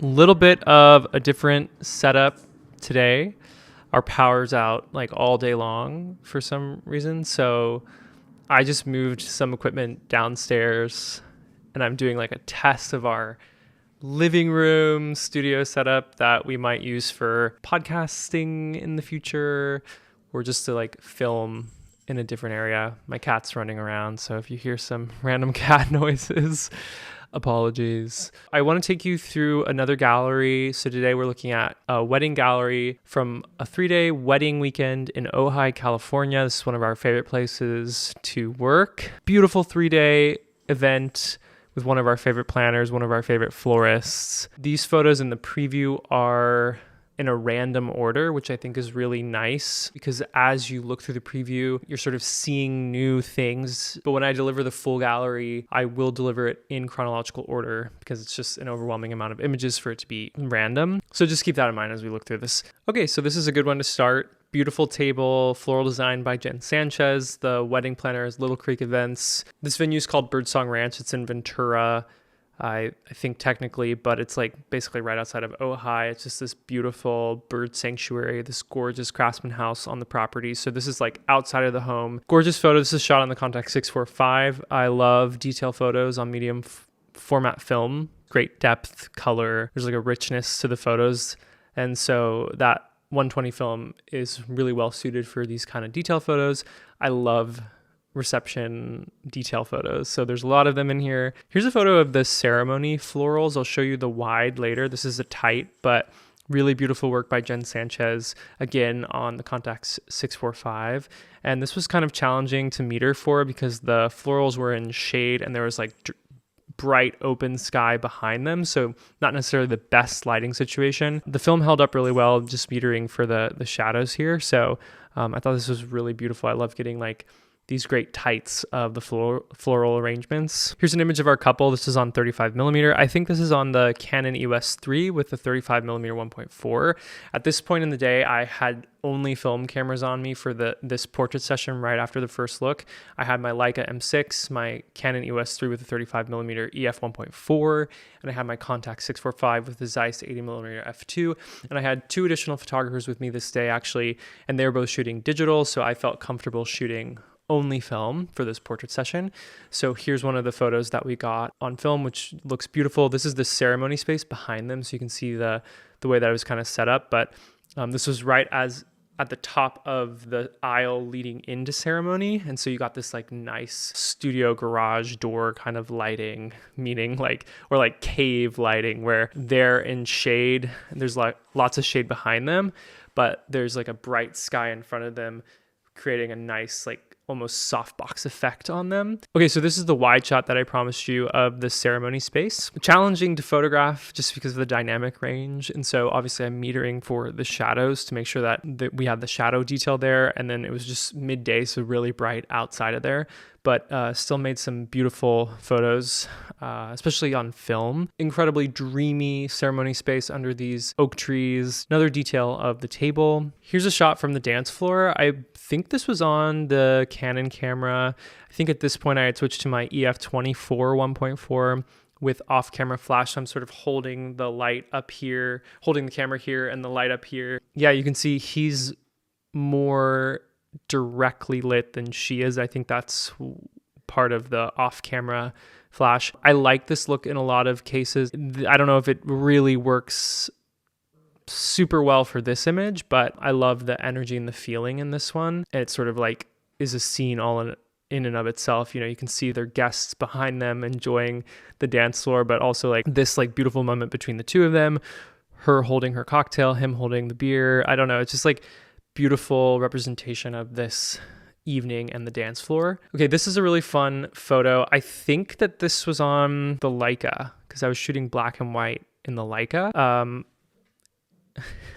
Little bit of a different setup today. Our power's out like all day long for some reason. So I just moved some equipment downstairs and I'm doing like a test of our living room studio setup that we might use for podcasting in the future or just to like film in a different area. My cat's running around, so if you hear some random cat noises, apologies. I want to take you through another gallery. So today we're looking at a wedding gallery from a 3-day wedding weekend in Ojai, California. This is one of our favorite places to work. Beautiful 3-day event with one of our favorite planners, one of our favorite florists. These photos in the preview are in a random order, which I think is really nice because as you look through the preview, you're sort of seeing new things. But when I deliver the full gallery, I will deliver it in chronological order because it's just an overwhelming amount of images for it to be random. So just keep that in mind as we look through this. Okay, so this is a good one to start. Beautiful table, floral design by Jen Sanchez. The wedding planner is Little Creek Events. This venue is called Birdsong Ranch. It's in Ventura, I think technically, but it's like basically right outside of Ojai. It's just this beautiful bird sanctuary, this gorgeous craftsman house on the property. So this is like outside of the home. Gorgeous photo. This is shot on the Contax 645. I love detail photos on medium format film. Great depth, color. There's like a richness to the photos. And so that 120 film is really well suited for these kind of detail photos. I love reception detail photos. So there's a lot of them in here. Here's a photo of the ceremony florals. I'll show you the wide later. This is a tight, but really beautiful work by Jen Sanchez, again on the Contax 645. And this was kind of challenging to meter for because the florals were in shade and there was like bright open sky behind them, so not necessarily the best lighting situation. The film held up really well, just metering for the shadows here. So I thought this was really beautiful. I love getting like these great tights of the floral arrangements. Here's an image of our couple. This is on 35 millimeter. I think this is on the Canon EOS 3 with the 35 millimeter 1.4. At this point in the day, I had only film cameras on me for this portrait session right after the first look. I had my Leica M6, my Canon EOS 3 with the 35 millimeter EF 1.4, and I had my Contax 645 with the Zeiss 80 millimeter f2. And I had two additional photographers with me this day actually, and they were both shooting digital, so I felt comfortable shooting only film for this portrait session. So here's one of the photos that we got on film, which looks beautiful. This is the ceremony space behind them, so you can see the way that it was kind of set up. But this was right at the top of the aisle leading into ceremony, and so you got this like nice studio garage door kind of lighting, meaning like or like cave lighting, where they're in shade. And there's like lots of shade behind them, but there's like a bright sky in front of them, creating a nice like almost softbox effect on them. Okay, so this is the wide shot that I promised you of the ceremony space. Challenging to photograph just because of the dynamic range. And so obviously I'm metering for the shadows to make sure that we had the shadow detail there. And then it was just midday, so really bright outside of there. But still made some beautiful photos, especially on film. Incredibly dreamy ceremony space under these oak trees. Another detail of the table. Here's a shot from the dance floor. I think this was on the Canon camera. I think at this point I had switched to my EF24 1.4 with off-camera flash. So I'm sort of holding the light up here, holding the camera here and the light up here. Yeah, you can see he's more directly lit than she is. I think that's part of the off-camera flash. I like this look in a lot of cases. I don't know if it really works super well for this image, but I love the energy and the feeling in this one. It sort of like is a scene all in and of itself. You know, you can see their guests behind them enjoying the dance floor, but also like this like beautiful moment between the two of them, her holding her cocktail, him holding the beer. I don't know. It's just like beautiful representation of this evening and the dance floor. Okay, this is a really fun photo. I think that this was on the Leica because I was shooting black and white in the Leica.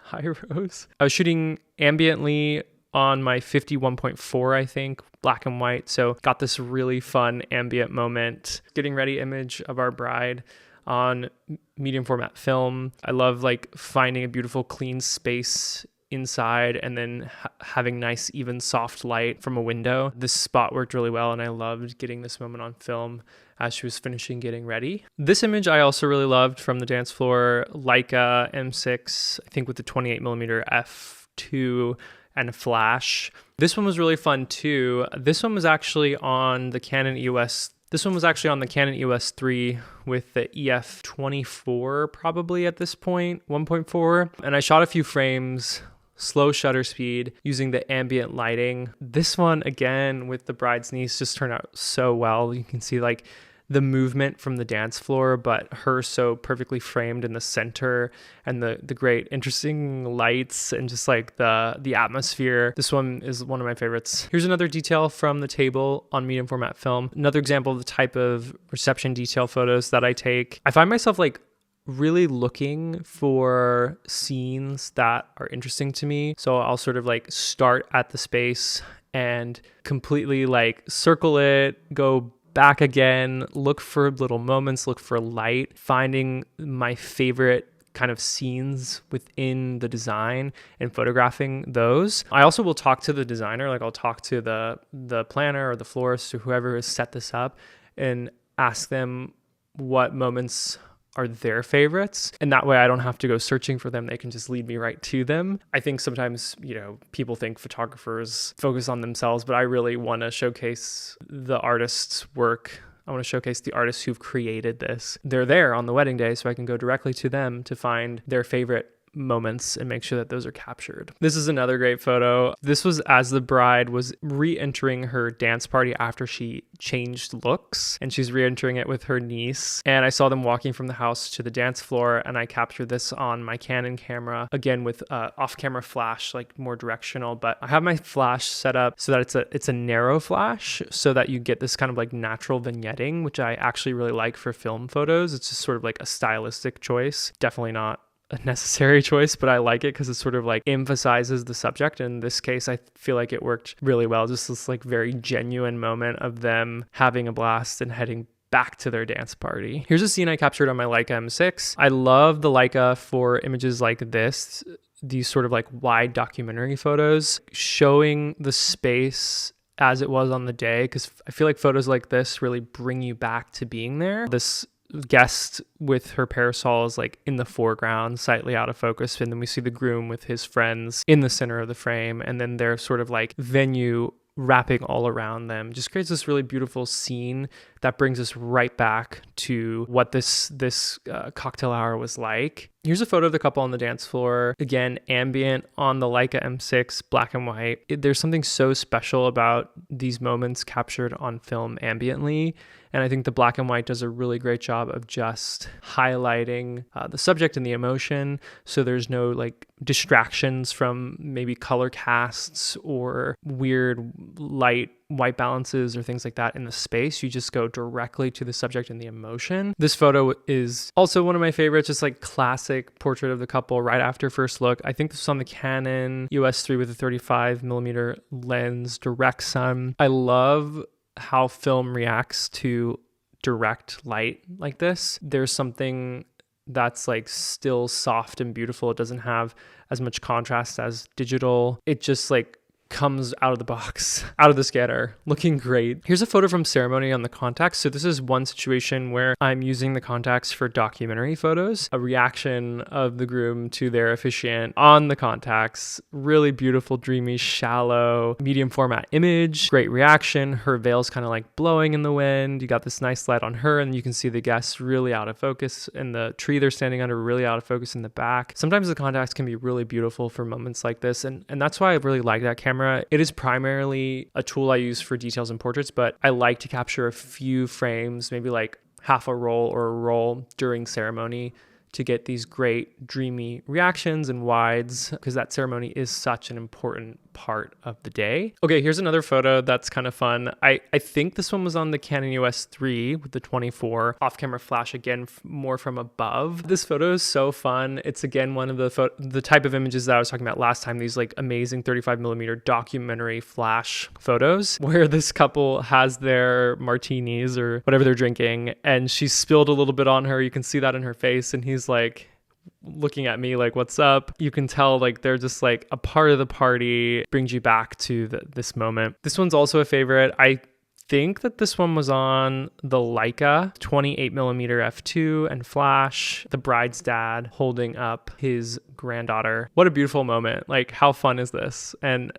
Hi, Rose. I was shooting ambiently on my 51.4, I think, black and white. So got this really fun ambient moment. Getting ready image of our bride on medium format film. I love like finding a beautiful clean space inside and then having nice even soft light from a window. This spot worked really well and I loved getting this moment on film. as she was finishing getting ready. This image I also really loved from the dance floor, Leica M6, I think with the 28mm f2 and a flash. This one was really fun too. This one was actually on the Canon EOS. This one was actually on the Canon EOS 3 with the EF24 probably at this point, 1.4. And I shot a few frames, slow shutter speed, using the ambient lighting. This one, again, with the bride's niece, just turned out so well. You can see like the movement from the dance floor, but her so perfectly framed in the center, and the great interesting lights and just like the atmosphere. This one is one of my favorites. Here's another detail from the table on medium format film. Another example of the type of reception detail photos that I take. I find myself like really looking for scenes that are interesting to me. So I'll sort of like start at the space and completely like circle it, go back again, look for little moments, look for light, finding my favorite kind of scenes within the design and photographing those. I also will talk to the designer, like I'll talk to the planner or the florist or whoever has set this up and ask them what moments are their favorites. And that way I don't have to go searching for them. They can just lead me right to them. I think sometimes, people think photographers focus on themselves, but I really want to showcase the artist's work. I want to showcase the artists who've created this. They're there on the wedding day, so I can go directly to them to find their favorite moments and make sure that those are captured. This is another great photo. This was as the bride was re-entering her dance party after she changed looks, and she's re-entering it with her niece. And I saw them walking from the house to the dance floor, and I captured this on my Canon camera, again with off-camera flash, like more directional. But I have my flash set up so that it's a narrow flash, so that you get this kind of like natural vignetting, which I actually really like for film photos. It's just sort of like a stylistic choice. Definitely not a necessary choice, but I like it because it sort of like emphasizes the subject. In this case, I feel like it worked really well. Just this like very genuine moment of them having a blast and heading back to their dance party. Here's a scene I captured on my Leica M6. I love the Leica for images like this, these sort of like wide documentary photos, showing the space as it was on the day, because I feel like photos like this really bring you back to being there. This guest with her parasol is like in the foreground, slightly out of focus, and then we see the groom with his friends in the center of the frame, and then their sort of like venue wrapping all around them. Just creates this really beautiful scene that brings us right back to what this cocktail hour was like. Here's a photo of the couple on the dance floor. Again, ambient on the Leica M6, black and white. There's something so special about these moments captured on film ambiently. And I think the black and white does a really great job of just highlighting the subject and the emotion. So there's no like distractions from maybe color casts or weird light white balances or things like that in the space. You just go directly to the subject and the emotion. This photo is also one of my favorites, just like classic portrait of the couple right after first look. I think this was on the Canon EOS 3 with a 35mm lens, direct sun. I love how film reacts to direct light like this. There's something that's like still soft and beautiful. It doesn't have as much contrast as digital. It just like comes out of the box, out of the scanner, looking great. Here's a photo from ceremony on the contacts. So this is one situation where I'm using the contacts for documentary photos, a reaction of the groom to their officiant on the contacts. Really beautiful, dreamy, shallow, medium format image, great reaction. Her veil's kind of like blowing in the wind. You got this nice light on her, and you can see the guests really out of focus, and the tree they're standing under really out of focus in the back. Sometimes the contacts can be really beautiful for moments like this, and that's why I really like that camera. It is primarily a tool I use for details and portraits, but I like to capture a few frames, maybe like half a roll or a roll during ceremony, to get these great dreamy reactions and wides, because that ceremony is such an important part of the day. Okay, here's another photo that's kind of fun. I think this one was on the Canon EOS 3 with the 24 off-camera flash, again, more from above. This photo is so fun. It's again one of the type of images that I was talking about last time, these like amazing 35mm documentary flash photos where this couple has their martinis or whatever they're drinking, and she spilled a little bit on her. You can see that in her face, and he's like looking at me like, what's up? You can tell like they're just like a part of the party, brings you back to this moment. This one's also a favorite. I think that this one was on the Leica 28mm f2 and flash, the bride's dad holding up his granddaughter. What a beautiful moment. Like, how fun is this? And,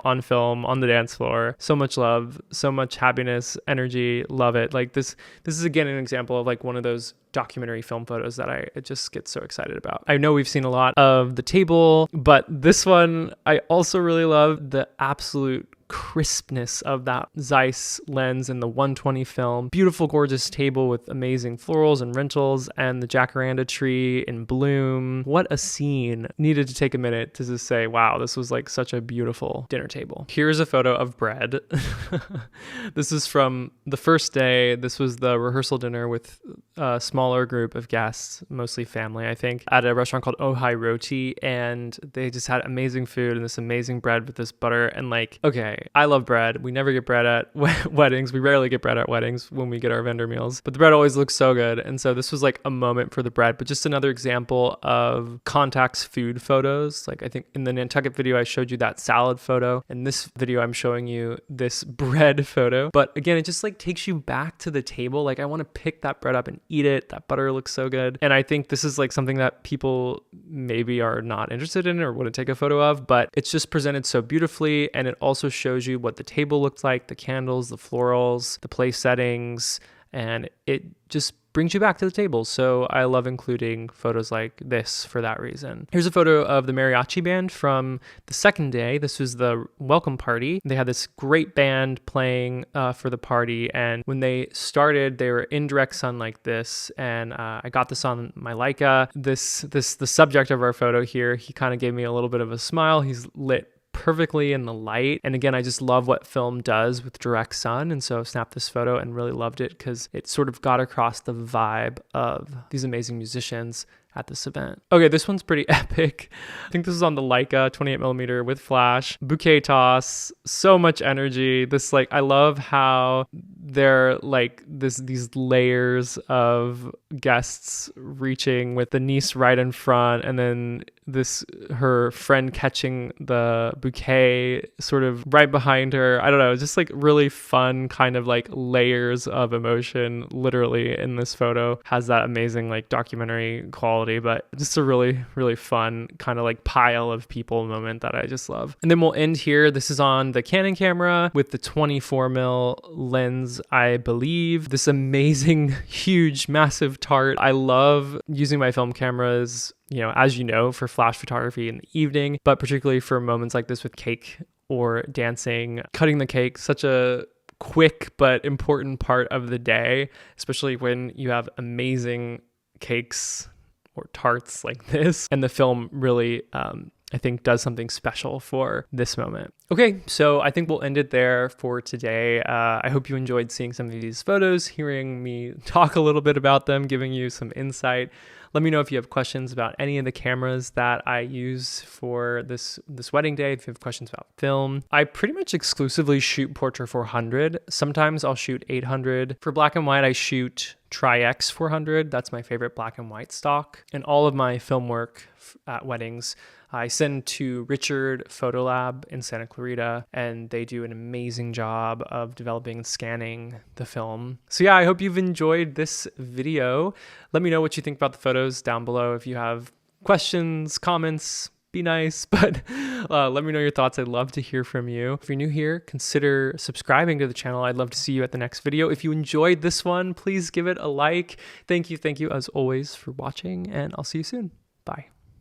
on film, on the dance floor, so much love, so much happiness, energy, love it. Like this is again an example of like one of those documentary film photos that I just get so excited about. I know we've seen a lot of the table, but this one, I also really love the absolute crispness of that Zeiss lens and the 120 film. Beautiful, gorgeous table with amazing florals and rentals and the jacaranda tree in bloom. What a scene. Needed to take a minute to just say, wow, this was like such a beautiful dinner table. Here's a photo of bread. This is from the first day. This was the rehearsal dinner with a smaller group of guests, mostly family, I think, at a restaurant called Ohai Roti, and they just had amazing food and this amazing bread with this butter. And like, okay, I love bread. We never get bread at weddings. We rarely get bread at weddings when we get our vendor meals, but the bread always looks so good. And so this was like a moment for the bread, but just another example of Contact's food photos. Like I think in the Nantucket video, I showed you that salad photo. In this video, I'm showing you this bread photo. But again, it just like takes you back to the table. Like I want to pick that bread up and eat it. That butter looks so good. And I think this is like something that people maybe are not interested in or wouldn't take a photo of, but it's just presented so beautifully. And it also shows you what the table looked like, the candles, the florals, the place settings, and it just brings you back to the table. So I love including photos like this for that reason. Here's a photo of the mariachi band from the second day. This was the welcome party. They had this great band playing for the party. And when they started, they were in direct sun like this. And I got this on my Leica. The subject of our photo here, he kind of gave me a little bit of a smile. He's lit perfectly in the light. And again, I just love what film does with direct sun. And so I snapped this photo and really loved it because it sort of got across the vibe of these amazing musicians at this event. Okay, this one's pretty epic. I think this is on the Leica 28mm with flash, bouquet toss, so much energy. This like, I love how they're like these layers of guests reaching with the niece right in front, and then her friend catching the bouquet sort of right behind her. I don't know, just like really fun kind of like layers of emotion literally in this photo. Has that amazing like documentary quality, but just a really, really fun kind of like pile of people moment that I just love. And then we'll end here. This is on the Canon camera with the 24mm lens, I believe. This amazing, huge, massive tart. I love using my film cameras, as you know, for flash photography in the evening, but particularly for moments like this with cake or dancing. Cutting the cake, such a quick but important part of the day, especially when you have amazing cakes or tarts like this. And the film really, I think, does something special for this moment. Okay, so I think we'll end it there for today. I hope you enjoyed seeing some of these photos, hearing me talk a little bit about them, giving you some insight. Let me know if you have questions about any of the cameras that I use for this wedding day. If you have questions about film, I pretty much exclusively shoot Portra 400. Sometimes I'll shoot 800. For black and white, I shoot Tri-X 400. That's my favorite black and white stock. And all of my film work at weddings, I send to Richard Photo Lab in Santa Clarita, and they do an amazing job of developing and scanning the film. So yeah, I hope you've enjoyed this video. Let me know what you think about the photos down below. If you have questions, comments, be nice, but let me know your thoughts. I'd love to hear from you. If you're new here, consider subscribing to the channel. I'd love to see you at the next video. If you enjoyed this one, please give it a like. Thank you as always for watching, and I'll see you soon. Bye.